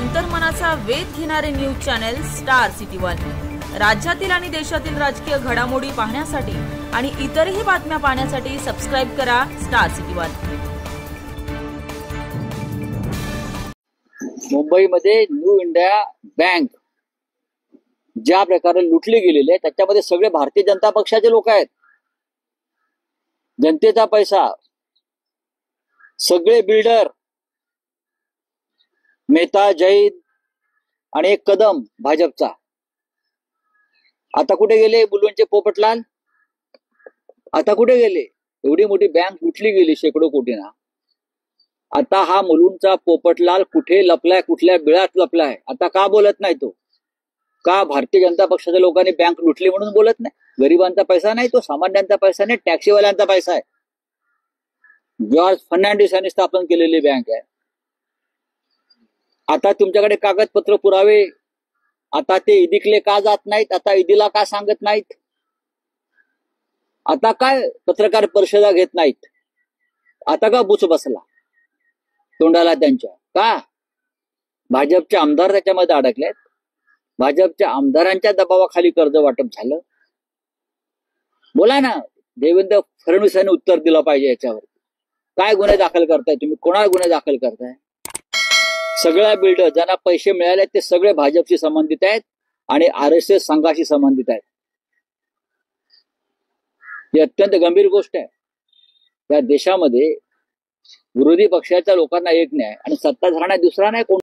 अंतर्मनाचा वेध घेणारे news channel star city one. राज्यातील आणि देशातील राजकीय घडामोडी पाहण्यासाठी आणि इतरही बातम्या पाहण्यासाठी सबस्क्राइब करा स्टार सिटी वन। मुंबईमध्ये न्यू इंडिया बँक ज्या प्रकारे लुटली गेलेली आहे त्याच्यामध्ये सगळे भारतीय जनता पक्षाचे लोक आहेत। जनतेचा पैसा, सगळे बिल्डर, मेहता, जैद आणि एक कदम भाजपचा। आता कुठे गेले बुलूनचे पोपटलाल? आता कुठे गेले? एवढी मोठी बँक लुटली गेली शेकडो कोटींना। आता हा मुलुंडचा पोपटलाल कुठे लपलाय, कुठल्या बिळात लपलाय? आता का बोलत नाही तो? का भारतीय जनता पक्षाच्या लोकांनी बँक लुटली म्हणून बोलत नाही? गरिबांचा पैसा नाही तो, सामान्यांचा पैसा नाही, टॅक्सीवाल्यांचा पैसा आहे। जॉर्ज फर्नांडिस यांनी स्थापन केलेली बँक आहे। आता तुमच्याकडे कागदपत्र पुरावे, आता ते ईदीकडे का जात नाहीत? आता ईदीला का सांगत नाहीत? आता काय पत्रकार परिषदा घेत नाहीत? आता का बुच बसला तोंडाला त्यांच्या? का? भाजपचे आमदार त्याच्यामध्ये अडकलेत। भाजपच्या आमदारांच्या दबावाखाली कर्ज वाटप झालं। बोला ना, देवेंद्र फडणवीस यांनी उत्तर दिलं पाहिजे याच्यावर। काय गुन्हे दाखल करताय तुम्ही? कोणाला गुन्हे दाखल करताय? सगळ्या बिल्डर ज्यांना पैसे मिळाले ते सगळे भाजपशी संबंधित आहेत आणि RSS संघाशी संबंधित आहेत। ही अत्यंत गंभीर गोष्ट आहे। या देशामध्ये विरोधी पक्षाच्या लोकांना एक नाही आणि सत्ताधाऱ्यांना दुसरा नाही कोण